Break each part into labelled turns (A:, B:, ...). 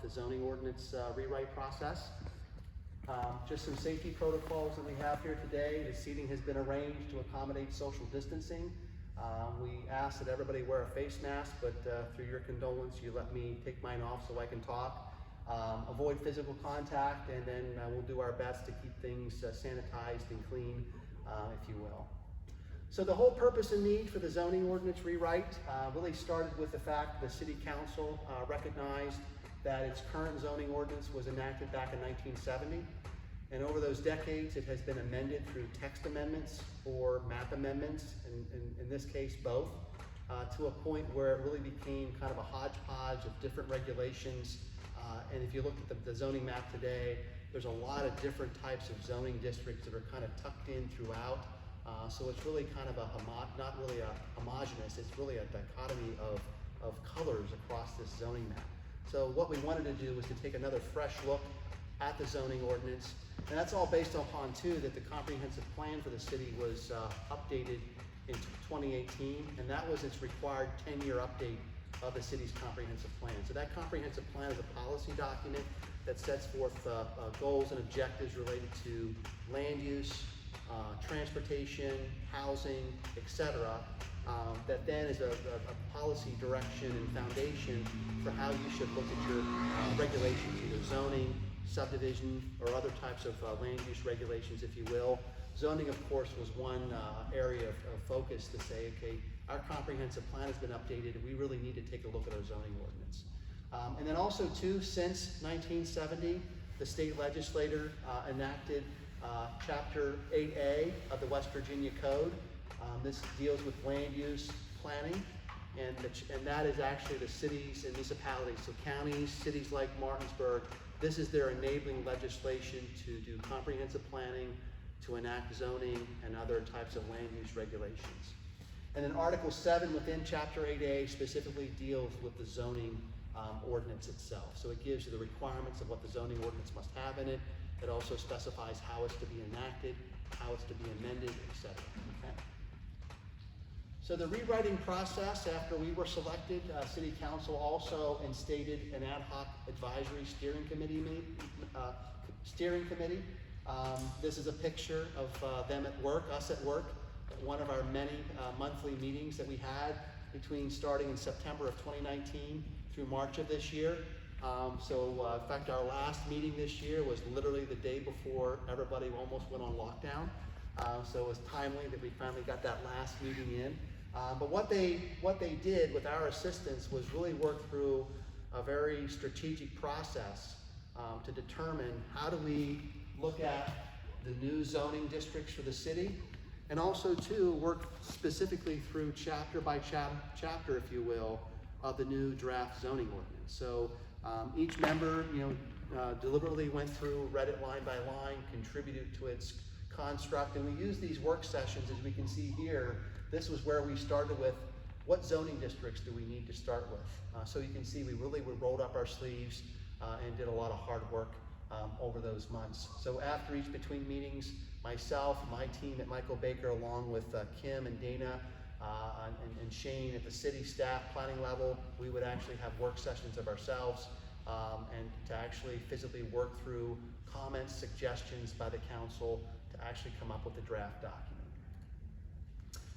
A: the zoning ordinance rewrite process. Just some safety protocols that we have here today. The seating has been arranged to accommodate social distancing. We ask that everybody wear a face mask, but through your condolence, you let me take mine off so I can talk. Avoid physical contact, and then we'll do our best to keep things sanitized and clean, if you will. So the whole purpose and need for the zoning ordinance rewrite really started with the fact the City Council recognized that its current zoning ordinance was enacted back in 1970. And over those decades, it has been amended through text amendments or map amendments, in this case both, to a point where it really became kind of a hodgepodge of different regulations. And if you look at the zoning map today, there's a lot of different types of zoning districts that are kind of tucked in throughout. So it's really kind of not really a homogeneous, it's really a dichotomy of colors across this zoning map. So what we wanted to do was to take another fresh look at the zoning ordinance. And that's all based upon, too, that the comprehensive plan for the city was updated in 2018, and that was its required 10-year update of the city's comprehensive plan. So that comprehensive plan is a policy document that sets forth goals and objectives related to land use, transportation, housing, etc. That then is a policy direction and foundation for how you should look at your regulations, either zoning, subdivision, or other types of land use regulations, if you will. Zoning, of course, was one area of focus to say, okay, our comprehensive plan has been updated, and we really need to take a look at our zoning ordinance. And then also, too, since 1970, the state legislature enacted Chapter 8A of the West Virginia Code. This deals with land use planning, and that is actually the cities and municipalities, so counties, cities like Martinsburg. This is their enabling legislation to do comprehensive planning, to enact zoning and other types of land use regulations. And then Article 7 within Chapter 8A specifically deals with the zoning ordinance itself. So it gives you the requirements of what the zoning ordinance must have in it. It also specifies how it's to be enacted, how it's to be amended, etc. Okay? So the rewriting process, after we were selected, City Council also instated an ad hoc advisory steering committee. This is a picture of them at work, us at work, at one of our many monthly meetings that we had between starting in September of 2019 through March of this year. In fact, our last meeting this year was literally the day before everybody almost went on lockdown. So it was timely that we finally got that last meeting in. But what they did with our assistance was really work through a very strategic process to determine how do we look at the new zoning districts for the city, and also to work specifically through chapter by chapter, if you will, of the new draft zoning ordinance. So each member, deliberately went through, read it line by line, contributed to its construct, and we used these work sessions, as we can see here. This was where we started with what zoning districts do we need to start with. So you can see we really rolled up our sleeves and did a lot of hard work over those months. So after each between meetings, myself, my team at Michael Baker, along with Kim and Dana and Shane at the city staff planning level, we would actually have work sessions of ourselves and to actually physically work through comments, suggestions by the council to actually come up with a draft document.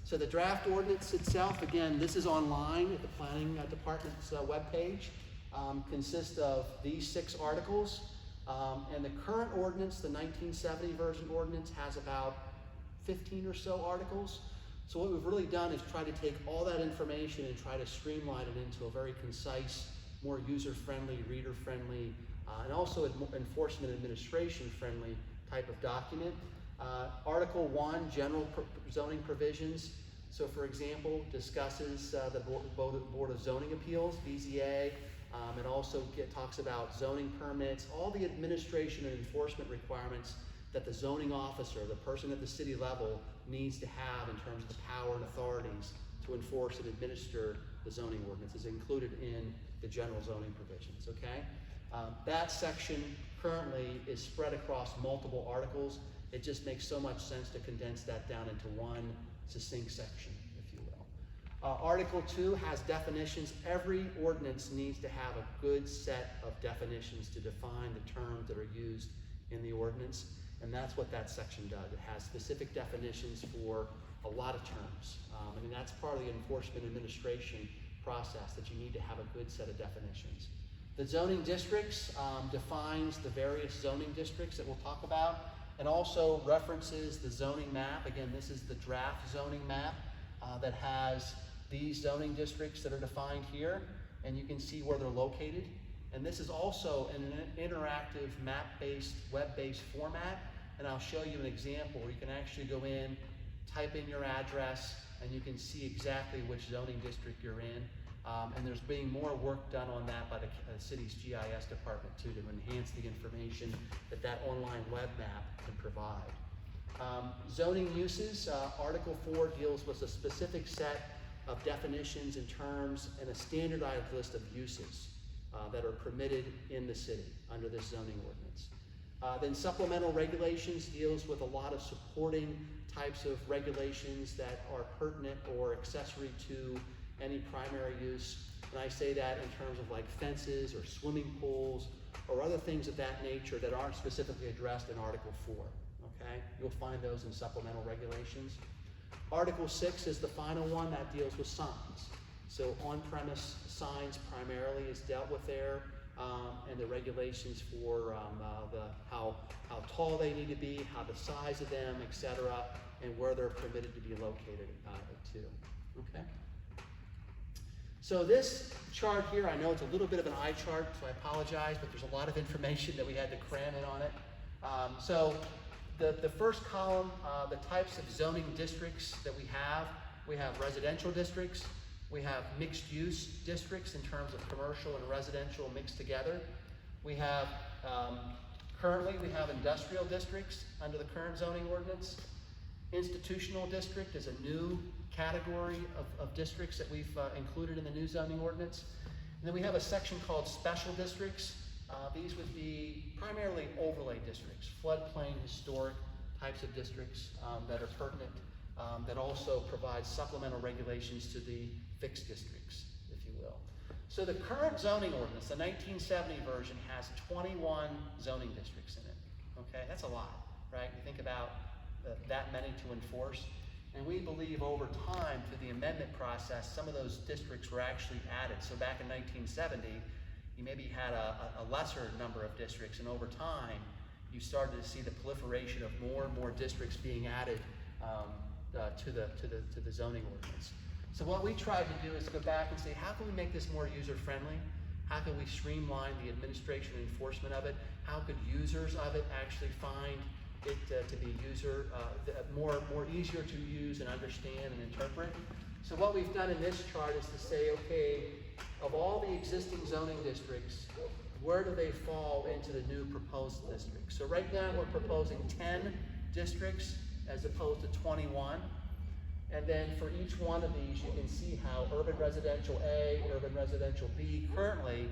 A: So the draft ordinance itself, again, this is online at the planning department's webpage, consists of these 6 articles. And the current ordinance, the 1970 version ordinance, has about 15 or so articles. So what we've really done is try to take all that information and try to streamline it into a very concise, more user-friendly, reader-friendly, and also enforcement administration-friendly type of document. Article 1, general zoning provisions. So for example, discusses the Board of Zoning Appeals, BZA. It also talks about zoning permits, all the administration and enforcement requirements that the zoning officer, the person at the city level, needs to have in terms of the power and authorities to enforce and administer the zoning ordinance is included in the general zoning provisions, okay? That section currently is spread across multiple articles. It just makes so much sense to condense that down into one succinct section, if you will. Article 2 has definitions. Every ordinance needs to have a good set of definitions to define the terms that are used in the ordinance, and that's what that section does. It has specific definitions for a lot of terms. I mean, that's part of the enforcement administration process, that you need to have a good set of definitions. The zoning districts defines the various zoning districts that we'll talk about, and also references the zoning map. Again, this is the draft zoning map that has these zoning districts that are defined here, and you can see where they're located. And this is also in an interactive map-based, web-based format, and I'll show you an example where you can actually go in, type in your address, and you can see exactly which zoning district you're in. And there's being more work done on that by the city's GIS department too, to enhance the information that that online web map can provide. Zoning uses, Article 4 deals with a specific set of definitions and terms and a standardized list of uses that are permitted in the city under this zoning ordinance. Then supplemental regulations deals with a lot of supporting types of regulations that are pertinent or accessory to any primary use. And I say that in terms of like fences or swimming pools or other things of that nature that aren't specifically addressed in Article 4. Okay, you'll find those in supplemental regulations. Article 6 is the final one that deals with signs. So on-premise signs primarily is dealt with there, and the regulations for how tall they need to be, how the size of them, etc., and where they're permitted to be located too. Okay. So this chart here, I know it's a little bit of an eye chart, so I apologize, but there's a lot of information that we had to cram in on it. So the first column, the types of zoning districts that we have residential districts, we have mixed use districts in terms of commercial and residential mixed together. We have, currently we have industrial districts under the current zoning ordinance. Institutional district is a new category of districts that we've included in the new zoning ordinance. And then we have a section called special districts. These would be primarily overlay districts, floodplain, historic types of districts that are pertinent, that also provide supplemental regulations to the fixed districts, if you will. So the current zoning ordinance, the 1970 version, has 21 zoning districts in it. Okay, that's a lot, right? You think about that many to enforce. And we believe over time, through the amendment process, some of those districts were actually added. So back in 1970, you maybe had a lesser number of districts, and over time, you started to see the proliferation of more and more districts being added to the zoning ordinance. So what we tried to do is go back and say, how can we make this more user-friendly? How can we streamline the administration and enforcement of it? How could users of it actually find it to be more easier to use and understand and interpret? So what we've done in this chart is to say, okay, of all the existing zoning districts, where do they fall into the new proposed district? So right now we're proposing 10 districts as opposed to 21. And then for each one of these, you can see how urban residential A, urban residential B currently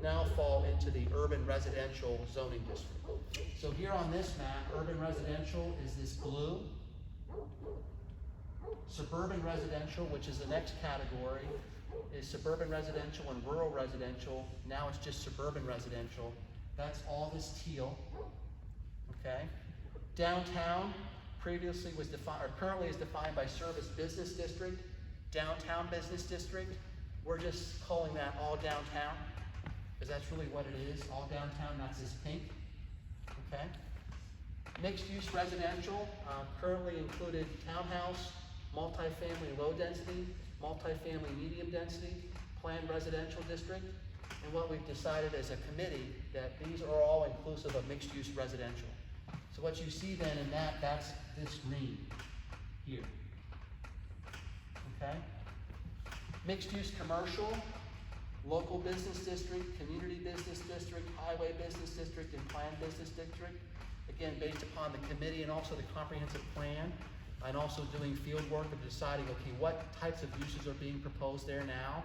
A: now fall into the urban residential zoning district. So here on this map, urban residential is this blue. Suburban residential, which is the next category, is suburban residential and rural residential. Now it's just suburban residential. That's all this teal, okay? Downtown previously was defined, or currently is defined by service business district, downtown business district. We're just calling that all downtown, because that's really what it is, all downtown, that's this pink, okay? Mixed use residential, currently included townhouse, multifamily low density, multifamily medium density, planned residential district, and what we've decided as a committee that these are all inclusive of mixed use residential. So what you see then in that's this green here, okay? Mixed use commercial, local business district, community business district, highway business district, and planned business district. Again, based upon the committee and also the comprehensive plan, and also doing field work of deciding, okay, what types of uses are being proposed there now.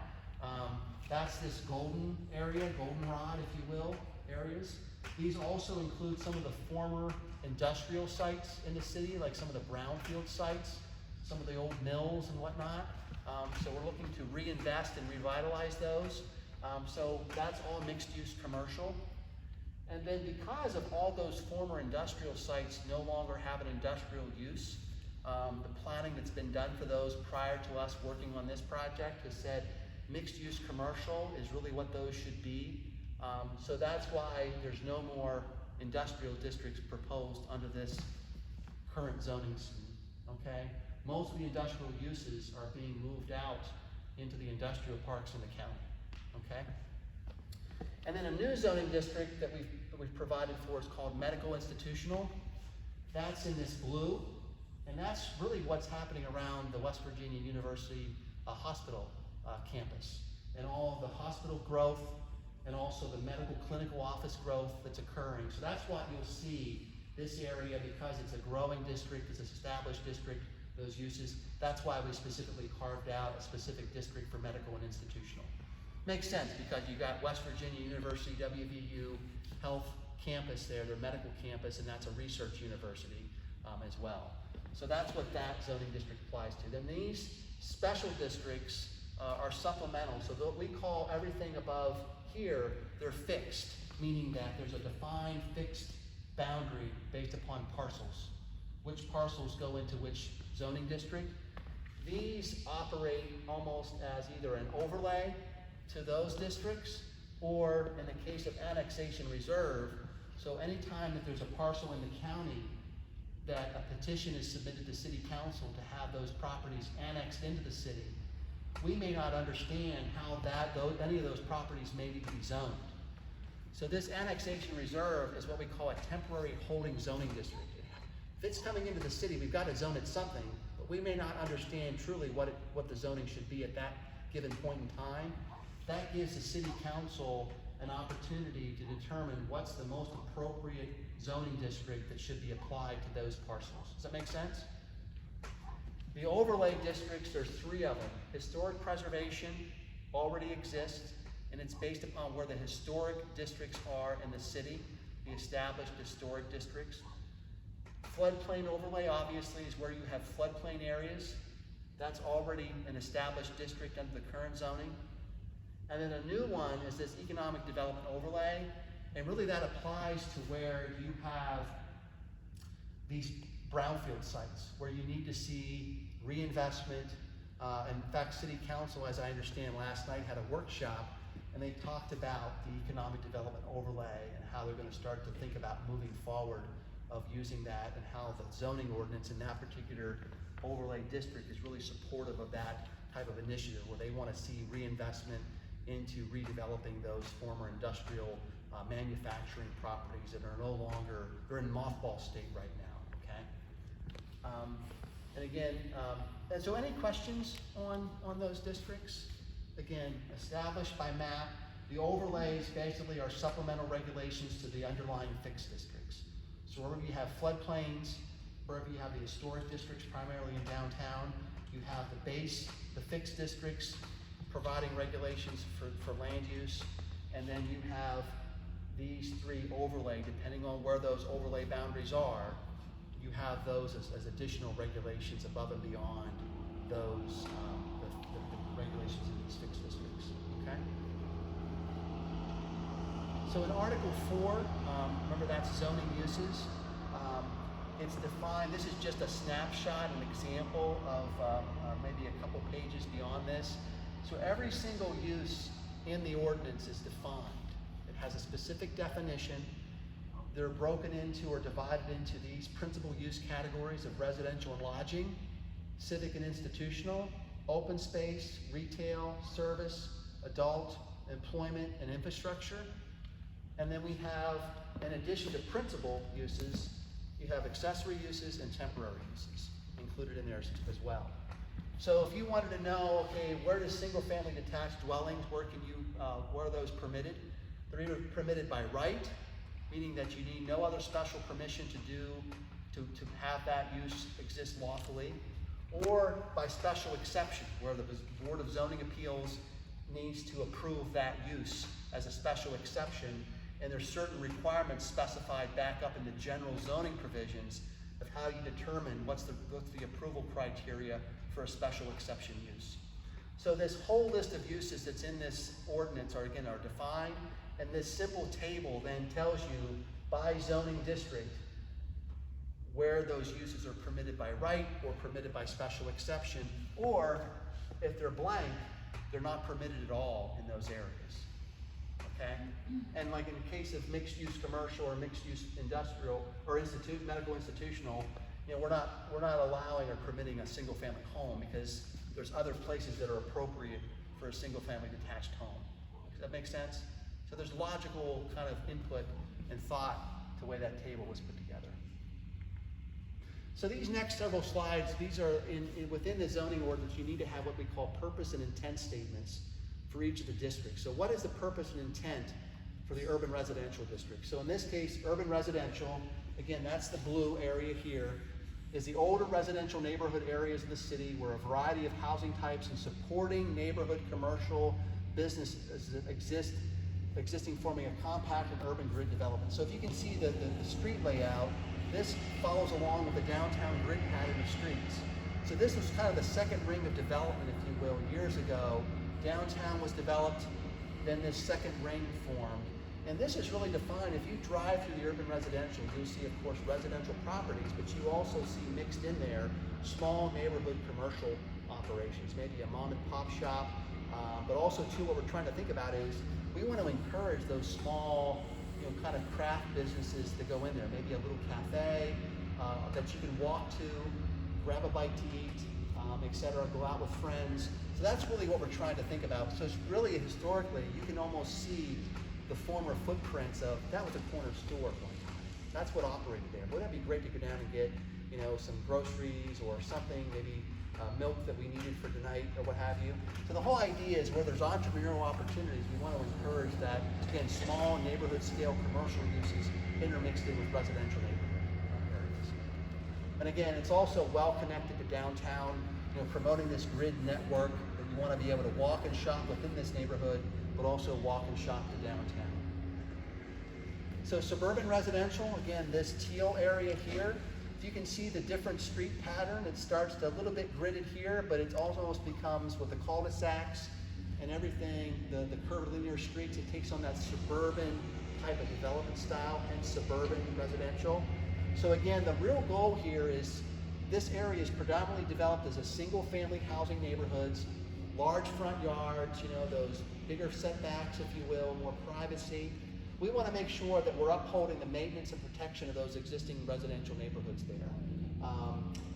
A: That's this golden area, goldenrod, if you will, areas. These also include some of the former industrial sites in the city, like some of the brownfield sites, some of the old mills and whatnot. So we're looking to reinvest and revitalize those. So that's all mixed-use commercial. And then because of all those former industrial sites no longer have an industrial use, the planning that's been done for those prior to us working on this project has said mixed-use commercial is really what those should be. So that's why there's no more industrial districts proposed under this current zoning scheme, okay? Most of the industrial uses are being moved out into the industrial parks in the county, okay? And then a new zoning district that we've provided for is called medical institutional. That's in this blue, and that's really what's happening around the West Virginia University hospital campus, and all of the hospital growth, and also the medical clinical office growth that's occurring. So that's what you'll see this area, because it's a growing district, it's an established district, those uses. That's why we specifically carved out a specific district for medical and institutional. Makes sense, because you got West Virginia University, WVU Health campus there, their medical campus, and that's a research university as well. So that's what that zoning district applies to. Then these special districts are supplemental. So we call everything above here, they're fixed, meaning that there's a defined fixed boundary based upon parcels. Which parcels go into which zoning district? These operate almost as either an overlay to those districts, or in the case of annexation reserve, so anytime that there's a parcel in the county that a petition is submitted to city council to have those properties annexed into the city, we may not understand how any of those properties may need to be zoned. So this annexation reserve is what we call a temporary holding zoning district. If it's coming into the city, we've got to zone it something, but we may not understand truly what the zoning should be at that given point in time. That gives the city council an opportunity to determine what's the most appropriate zoning district that should be applied to those parcels. Does that make sense? The overlay districts, there's 3 of them. Historic preservation already exists, and it's based upon where the historic districts are in the city, the established historic districts. Floodplain overlay, obviously, is where you have floodplain areas. That's already an established district under the current zoning. And then a new one is this economic development overlay, and really that applies to where you have these brownfield sites where you need to see reinvestment. In fact, City Council, as I understand, last night had a workshop, and they talked about the economic development overlay and how they're going to start to think about moving forward of using that, and how the zoning ordinance in that particular overlay district is really supportive of that type of initiative, where they want to see reinvestment into redeveloping those former industrial manufacturing properties that are no longer, they're in mothball state right now, okay? And again, and so any questions on those districts? Again, established by map. The overlays basically are supplemental regulations to the underlying fixed districts. So wherever you have floodplains, wherever you have the historic districts, primarily in downtown, you have the base, the fixed districts, providing regulations for land use, and then you have these 3 overlay, depending on where those overlay boundaries are, you have those as additional regulations above and beyond those, the regulations in these fixed districts, okay? So in Article 4, remember that's zoning uses. It's defined, this is just a snapshot, an example of maybe a couple pages beyond this. So every single use in the ordinance is defined. It has a specific definition. They're broken into or divided into these principal use categories of residential and lodging, civic and institutional, open space, retail, service, adult, employment, and infrastructure. And then we have, in addition to principal uses, you have accessory uses and temporary uses included in there as well. So if you wanted to know, okay, where does single-family detached dwellings, where are those permitted? They're either permitted by right, meaning that you need no other special permission to have that use exist lawfully, or by special exception, where the Board of Zoning Appeals needs to approve that use as a special exception, and there's certain requirements specified back up in the general zoning provisions of how you determine what's the approval criteria for a special exception use. So this whole list of uses that's in this ordinance are defined, and this simple table then tells you by zoning district where those uses are permitted by right or permitted by special exception, or if they're blank, they're not permitted at all in those areas. Okay? And like in the case of mixed-use commercial or mixed-use industrial or medical institutional, we're not allowing or permitting a single-family home because there's other places that are appropriate for a single-family detached home. Does that make sense? So there's logical kind of input and thought to the way that table was put together. So these next several slides, these are within the zoning ordinance. You need to have what we call purpose and intent statements for each of the districts. So what is the purpose and intent for the urban residential district? So in this case, urban residential, again, that's the blue area here, is the older residential neighborhood areas of the city where a variety of housing types and supporting neighborhood commercial businesses existing, forming a compact and urban grid development. So if you can see the street layout, this follows along with the downtown grid pattern of streets. So this was kind of the second ring of development, if you will, years ago. Downtown was developed, then this second ring formed. And this is really defined. If you drive through the urban residential, you'll see, of course, residential properties, but you also see mixed in there small neighborhood commercial operations, maybe a mom and pop shop, but also too, what we're trying to think about is we want to encourage those small, kind of craft businesses to go in there, maybe a little cafe that you can walk to, grab a bite to eat, etc., go out with friends. So that's really what we're trying to think about. So it's really, historically, you can almost see the former footprints of, that was a corner store at one time. That's what operated there. Wouldn't that be great to go down and get, some groceries or something, maybe milk that we needed for tonight or what have you. So the whole idea is where there's entrepreneurial opportunities, we want to encourage that, again, small neighborhood scale commercial uses intermixed in with residential neighborhood areas. And again, it's also well connected to downtown, promoting this grid network that you want to be able to walk and shop within this neighborhood, but also walk and shop to downtown. So suburban residential, again, this teal area here, if you can see the different street pattern, it starts to a little bit gridded here, but it almost becomes with the cul-de-sacs and everything, the curvilinear streets, it takes on that suburban type of development style and suburban residential. So again, the real goal here is this area is predominantly developed as a single-family housing neighborhoods, large front yards, those bigger setbacks, if you will, more privacy. We want to make sure that we're upholding the maintenance and protection of those existing residential neighborhoods there.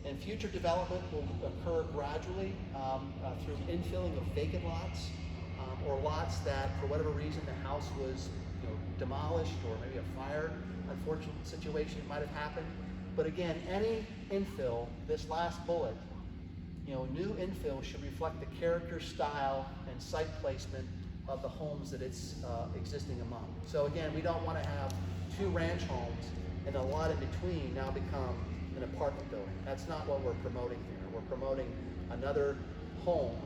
A: And future development will occur gradually through infilling of vacant lots or lots that, for whatever reason, the house was demolished or maybe a fire, unfortunate situation might have happened. But again, any infill, this last bullet, new infill should reflect the character, style, and site placement of the homes that it's existing among. So again, we don't want to have two ranch homes and a lot in between now become an apartment building. That's not what we're promoting here. We're promoting another home,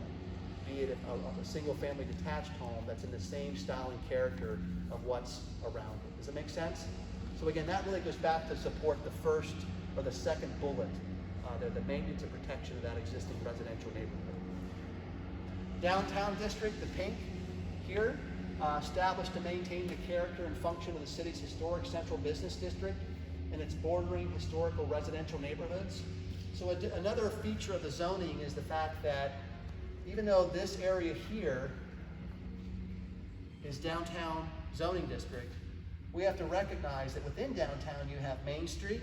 A: be it a single family detached home that's in the same style and character of what's around it. Does it make sense? So again, that really goes back to support the first or the second bullet, the maintenance and protection of that existing residential neighborhood. Downtown district, the pink here, established to maintain the character and function of the city's historic central business district and its bordering historical residential neighborhoods. So another feature of the zoning is the fact that even though this area here is downtown zoning district, we have to recognize that within downtown you have Main Street,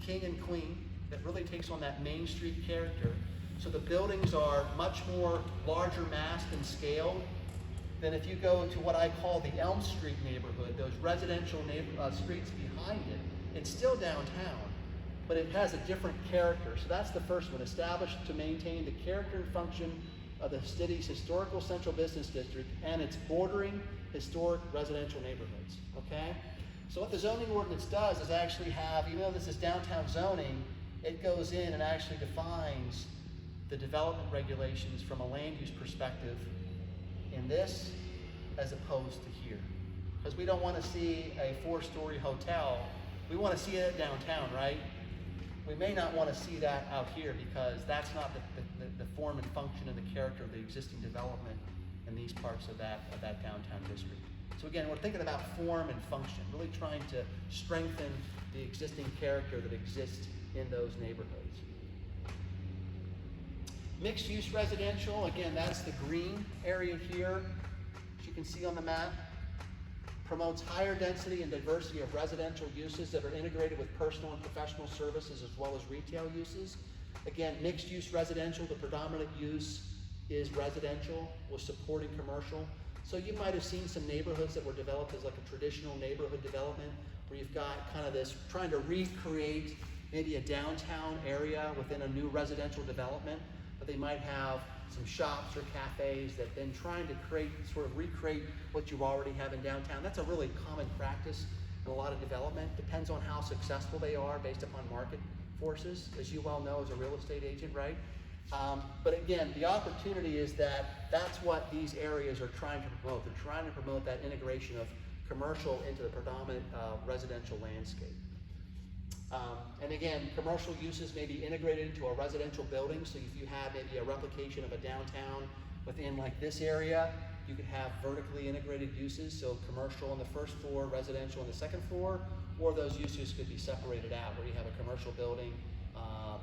A: King and Queen, that really takes on that Main Street character. So the buildings are much more larger massed and scaled than if you go to what I call the Elm Street neighborhood, those residential streets behind it. It's still downtown, but it has a different character. So that's the first one, established to maintain the character and function of the city's historical central business district and its bordering historic residential neighborhoods, okay? So what the zoning ordinance does is actually have, even though this is downtown zoning, it goes in and actually defines the development regulations from a land use perspective in this as opposed to here. Because we don't want to see a 4-story hotel. We want to see it downtown, right? We may not want to see that out here because that's not the form and function and the character of the existing development in these parts of that downtown district. So again, we're thinking about form and function, really trying to strengthen the existing character that exists in those neighborhoods. Mixed use residential, again, that's the green area here, as you can see on the map. Promotes higher density and diversity of residential uses that are integrated with personal and professional services as well as retail uses. Again, mixed use residential, the predominant use is residential with supporting commercial. So you might have seen some neighborhoods that were developed as like a traditional neighborhood development where you've got kind of this, trying to recreate maybe a downtown area within a new residential development, but they might have some shops or cafes that then trying to recreate what you already have in downtown. That's a really common practice in a lot of development. Depends on how successful they are based upon market forces, as you well know as a real estate agent, right? But again, the opportunity is that that's what these areas are trying to promote. They're trying to promote that integration of commercial into the predominant residential landscape. And again, commercial uses may be integrated into a residential building. So if you have maybe a replication of a downtown within like this area, you could have vertically integrated uses. So commercial on the first floor, residential on the second floor, or those uses could be separated out where you have a commercial building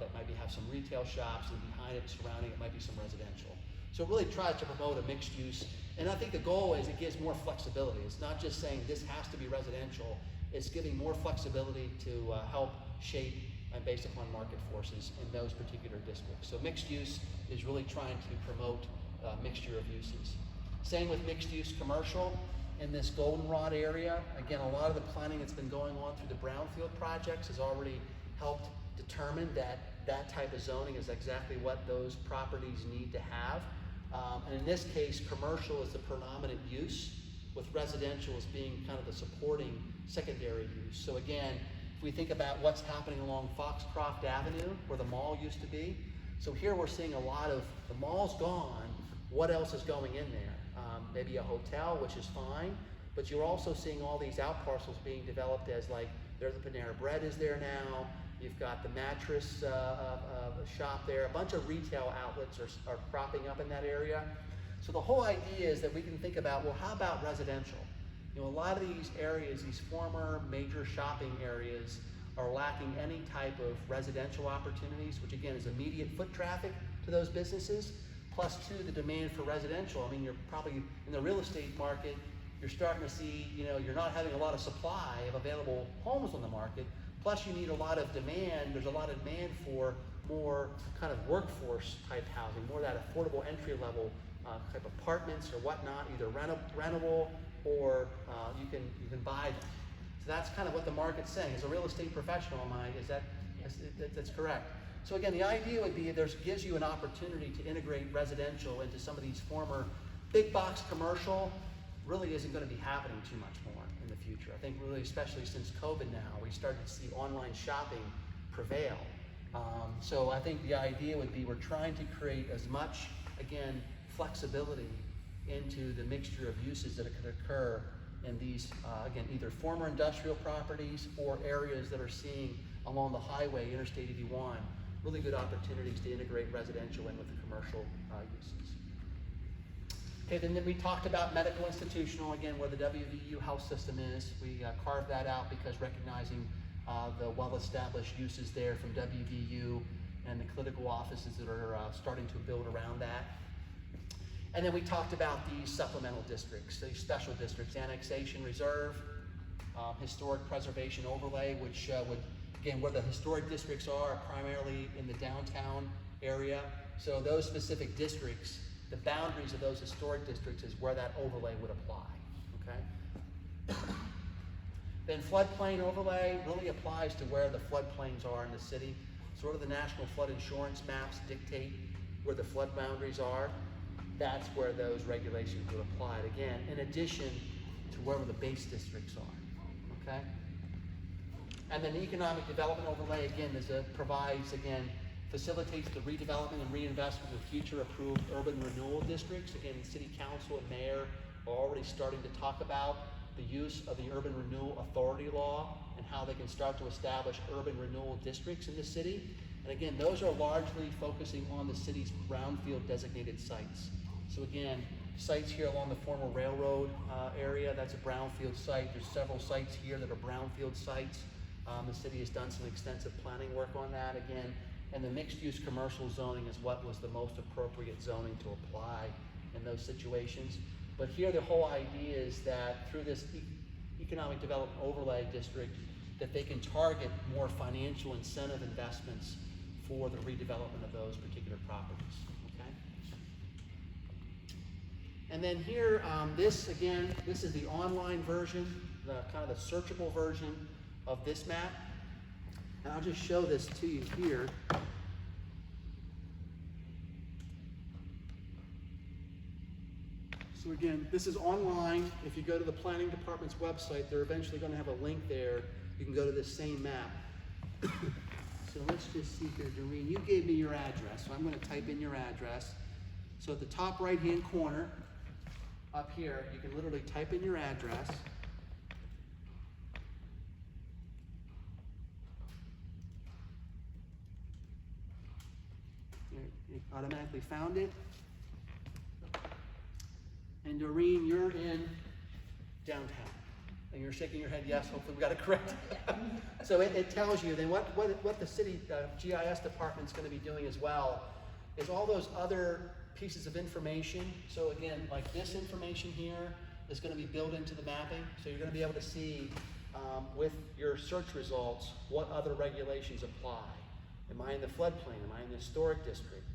A: that might have some retail shops, and behind it, surrounding it, might be some residential. So it really tries to promote a mixed use. And I think the goal is it gives more flexibility. It's not just saying this has to be residential. It's giving more flexibility to help shape and based upon market forces in those particular districts. So mixed use is really trying to promote a mixture of uses. Same with mixed use commercial in this goldenrod area. Again, a lot of the planning that's been going on through the brownfield projects has already helped determine that that type of zoning is exactly what those properties need to have. And in this case, commercial is the predominant use, with residential as being kind of the supporting secondary use. So again, if we think about what's happening along Foxcroft Avenue, where the mall used to be, so here we're seeing a lot of, the mall's gone, what else is going in there? Maybe a hotel, which is fine, but you're also seeing all these out parcels being developed as like, there's the Panera Bread is there now, you've got the mattress shop there, a bunch of retail outlets are cropping up in that area. So the whole idea is that we can think about, well, how about residential? You know, a lot of these areas, these former major shopping areas, are lacking any type of residential opportunities, which again is immediate foot traffic to those businesses, plus two, the demand for residential. I mean, you're probably, in the real estate market, you're starting to see, you know, you're not having a lot of supply of available homes on the market, plus you need a lot of demand, there's a lot of demand for more kind of workforce type housing, more that affordable entry level type apartments or whatnot, either rentable or you can buy them. So that's kind of what the market's saying. As a real estate professional, that's correct. So again, the idea would be gives you an opportunity to integrate residential into some of these former big box commercial. Really isn't going to be happening too much more in the future. I think really, especially since COVID now, we started to see online shopping prevail. So I think the idea would be we're trying to create as much, again, flexibility into the mixture of uses that could occur in these, again, either former industrial properties or areas that are seeing along the highway, Interstate 81, really good opportunities to integrate residential in with the commercial uses. Okay, then we talked about medical institutional, again, where the WVU health system is. We carved that out because recognizing the well-established uses there from WVU and the clinical offices that are starting to build around that. And then we talked about these supplemental districts, these special districts, annexation reserve, historic preservation overlay, which would, again, where the historic districts are primarily in the downtown area. So those specific districts, the boundaries of those historic districts is where that overlay would apply, okay? Then floodplain overlay really applies to where the floodplains are in the city. Sort of the national flood insurance maps dictate where the flood boundaries are. That's where those regulations would apply, again, in addition to wherever the base districts are, okay? And then economic development overlay, again, facilitates the redevelopment and reinvestment of future approved urban renewal districts. Again, city council and mayor are already starting to talk about the use of the urban renewal authority law and how they can start to establish urban renewal districts in the city. And again, those are largely focusing on the city's brownfield designated sites. So again, sites here along the former railroad area, that's a brownfield site. There's several sites here that are brownfield sites. The city has done some extensive planning work on that again. And the mixed-use commercial zoning is what was the most appropriate zoning to apply in those situations. But here the whole idea is that through this economic development overlay district, that they can target more financial incentive investments for the redevelopment of those particular properties, okay? And then here, this is the online version, the kind of the searchable version of this map. And I'll just show this to you here. So again, this is online. If you go to the planning department's website, they're eventually going to have a link there. You can go to this same map. So let's just see here, Doreen, you gave me your address, so I'm going to type in your address. So at the top right-hand corner, up here, you can literally type in your address. It automatically found it. And Doreen, you're in downtown. And you're shaking your head yes, hopefully we got it correct. So it tells you then what the city GIS department's going to be doing as well is all those other pieces of information. So again, like this information here is going to be built into the mapping. So you're going to be able to see with your search results what other regulations apply. Am I in the floodplain? Am I in the historic district?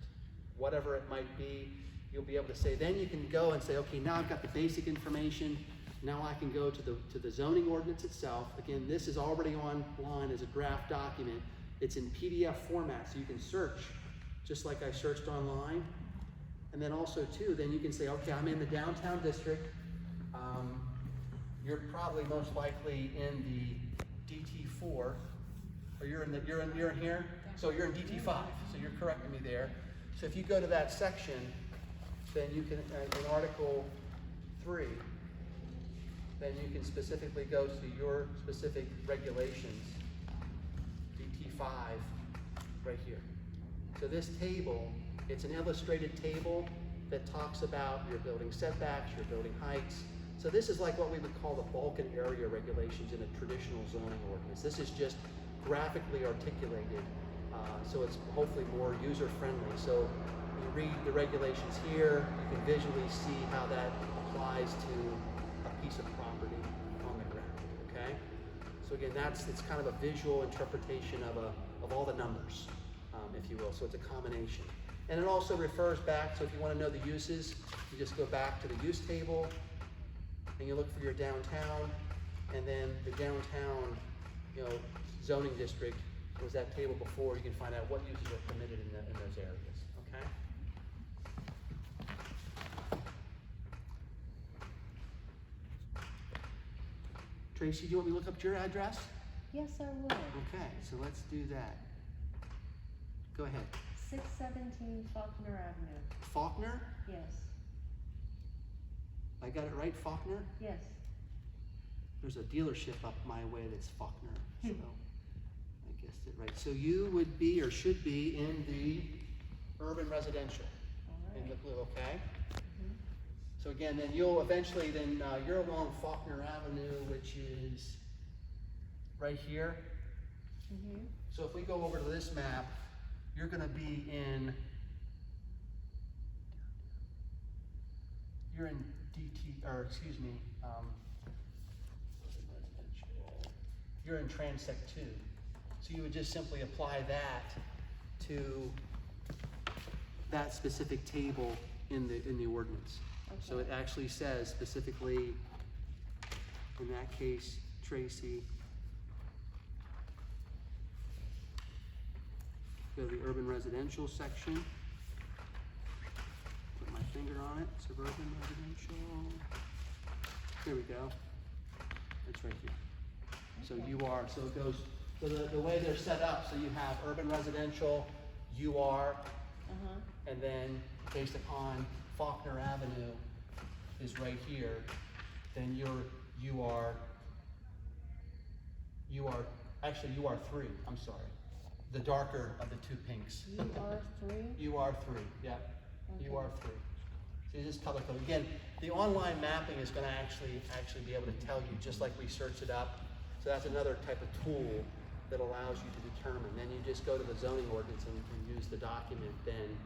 A: Whatever it might be, you'll be able to say, then you can go and say, okay, now I've got the basic information. Now I can go to the zoning ordinance itself. Again, this is already online as a draft document. It's in PDF format, so you can search just like I searched online. And then also too, then you can say, okay, I'm in the downtown district. You're probably most likely in the DT4, or you're in here. So you're in DT5. So you're correcting me there. So if you go to that section, then you can in Article 3. Then you can specifically go to your specific regulations, DT5, right here. So this table, it's an illustrated table that talks about your building setbacks, your building heights. So this is like what we would call the bulk and area regulations in a traditional zoning ordinance. This is just graphically articulated, so it's hopefully more user-friendly. So you read the regulations here, you can visually see how that applies to a piece of property on the ground, okay? So again, it's kind of a visual interpretation of all the numbers, if you will, so it's a combination. And it also refers back, so if you want to know the uses, you just go back to the use table, and you look for your downtown, and then the downtown, zoning district was that table before. You can find out what uses are permitted in those areas, okay? Tracy, do you want me to look up your address?
B: Yes, I would.
A: Okay, so let's do that. Go ahead.
B: 617 Faulkner Avenue.
A: Faulkner?
B: Yes.
A: I got it right, Faulkner?
B: Yes.
A: There's a dealership up my way that's Faulkner, so I guessed it right. So you would be or should be in the urban residential,
B: All right.
A: in the blue, okay? So again, then you'll eventually, you're along Faulkner Avenue, which is right here. So if we go over to this map, you're gonna be in, you're in you're in Transect 2. So you would just simply apply that to that specific table in the ordinance. Okay. So it actually says specifically, in that case, Tracy, go to the urban residential section, put my finger on it, suburban residential, here we go, it's right here. So so it goes, so the way they're set up, so you have urban residential, UR, and then based upon Faulkner Avenue is right here, then your UR3, I'm sorry. the darker of the two pinks.
B: UR3?
A: UR3, yep,
B: Okay.
A: UR3. So you just color code. Again, the online mapping is gonna actually be able to tell you, just like we search it up. So that's another type of tool that allows you to determine. Then you just go to the zoning ordinance and use the document then,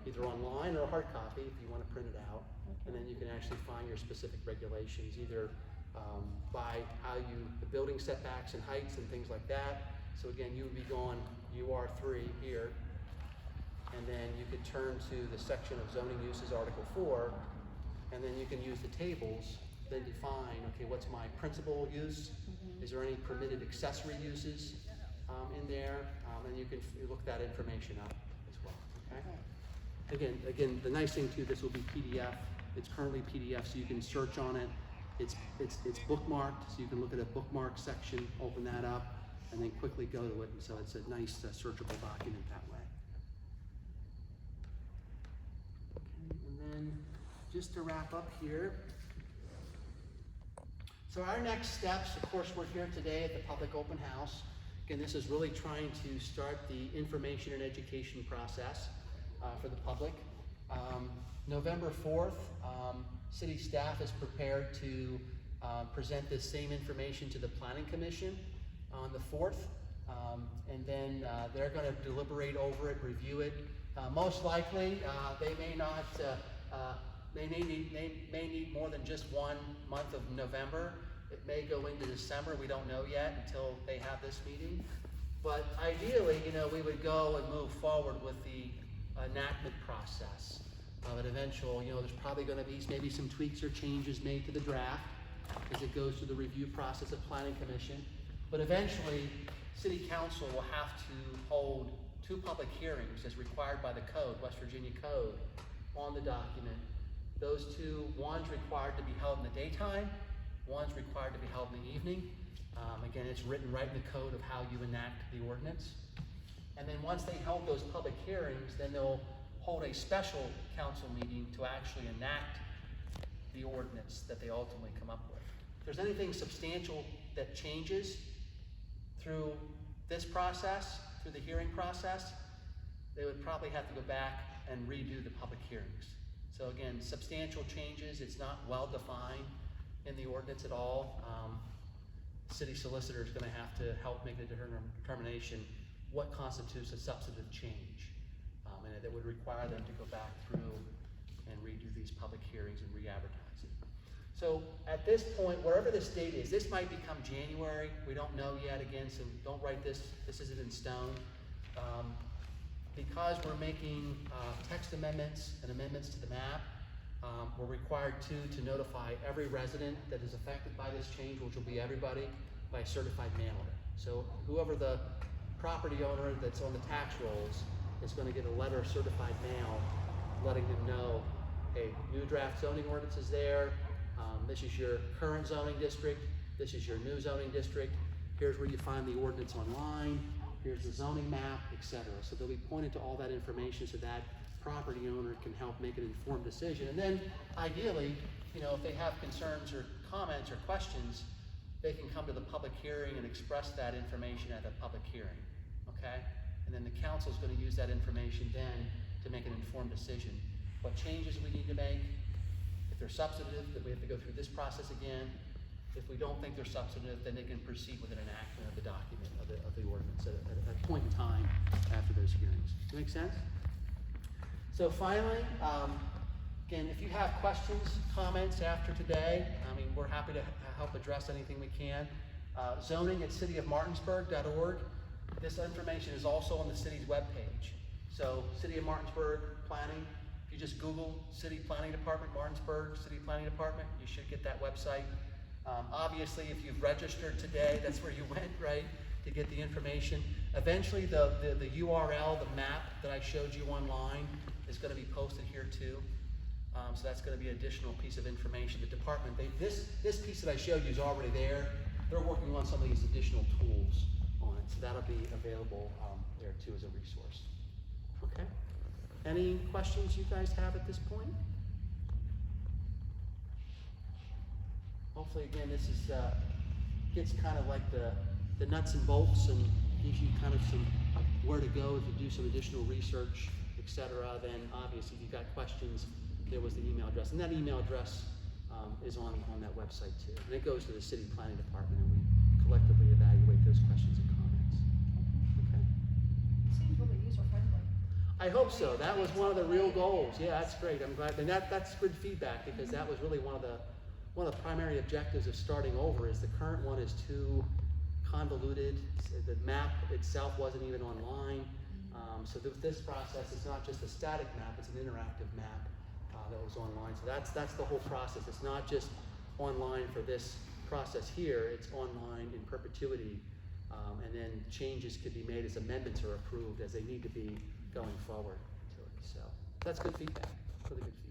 A: either online or a hard copy if you wanna print it out. And then you can actually find your specific regulations, either by how the building setbacks and heights and things like that. So again, you would be going UR3 here, and then you could turn to the section of zoning uses, Article 4, and then you can use the tables, then define, okay, what's my principal use? Is there any permitted accessory uses in there? And you can look that information up as well, okay? Again, the nice thing too, this will be PDF. It's currently PDF, so you can search on it. It's bookmarked, so you can look at a bookmark section, open that up, and then quickly go to it. And so it's a nice searchable document that way. Okay, and then just to wrap up here. So our next steps, of course, we're here today at the public open house. Again, this is really trying to start the information and education process for the public. November 4th, city staff is prepared to present this same information to the Planning Commission on the 4th. And then they're gonna deliberate over it, review it. Most likely, they may not, they may need more than just 1 month of November. It may go into December, we don't know yet until they have this meeting. But ideally, we would go and move forward with the enactment process. But eventual, there's probably gonna be maybe some tweaks or changes made to the draft as it goes through the review process of Planning Commission. But eventually, City Council will have to hold 2 public hearings as required by the code, West Virginia Code, on the document. Those 2, one's required to be held in the daytime, one's required to be held in the evening. Again, it's written right in the code of how you enact the ordinance. And then once they held those public hearings, then they'll hold a special council meeting to actually enact the ordinance that they ultimately come up with. If there's anything substantial that changes through this process, through the hearing process, they would probably have to go back and redo the public hearings. So again, substantial changes, it's not well defined in the ordinance at all. City solicitor is gonna have to help make a determination what constitutes a substantive change. And it would require them to go back through and redo these public hearings and re-advertise it. So at this point, wherever this date is, this might become January, we don't know yet, again, so don't write this isn't in stone. Because we're making text amendments and amendments to the map, we're required to notify every resident that is affected by this change, which will be everybody, by a certified mailer. So whoever the property owner that's on the tax rolls is going to get a letter of certified mail letting them know, hey, new draft zoning ordinance is there, this is your current zoning district, this is your new zoning district, here's where you find the ordinance online, here's the zoning map, etc. So they'll be pointed to all that information so that property owner can help make an informed decision. And then ideally, if they have concerns or comments or questions, they can come to the public hearing and express that information at the public hearing, okay? And then the council is going to use that information then to make an informed decision. What changes we need to make, if they're substantive, that we have to go through this process again. If we don't think they're substantive, then they can proceed with an enactment of the document, of the ordinance at a point in time after those hearings. Does that make sense? So finally, again, if you have questions, comments after today, we're happy to help address anything we can. Zoning at cityofmartinsburg.org. This information is also on the city's webpage. So City of Martinsburg Planning, if you just Google City Planning Department, Martinsburg City Planning Department, you should get that website. Obviously, if you've registered today, that's where you went, right, to get the information. Eventually, the URL, the map that I showed you online is going to be posted here too. So that's going to be an additional piece of information. The department, this piece that I showed you is already there. They're working on some of these additional tools on it, so that'll be available there too as a resource. Okay. Any questions you guys have at this point? Hopefully, again, this is gets kind of like the nuts and bolts and gives you kind of some where to go if you do some additional research, etc. Then obviously, if you've got questions, there was the email address, and that email address is on that website too. And it goes to the city planning department, and we collectively evaluate those questions and comments. Okay.
C: Seems really user-friendly.
A: I hope so. That was one of the real goals. Yeah, that's great. I'm glad, and that's good feedback, because that was really one of the primary objectives of starting over. Is the current one is too convoluted. The map itself wasn't even online. So this process is not just a static map; it's an interactive map that was online. So that's the whole process. It's not just online for this process here; it's online in perpetuity, and then changes could be made as amendments are approved as they need to be going forward to it. So that's good feedback. Really good feedback.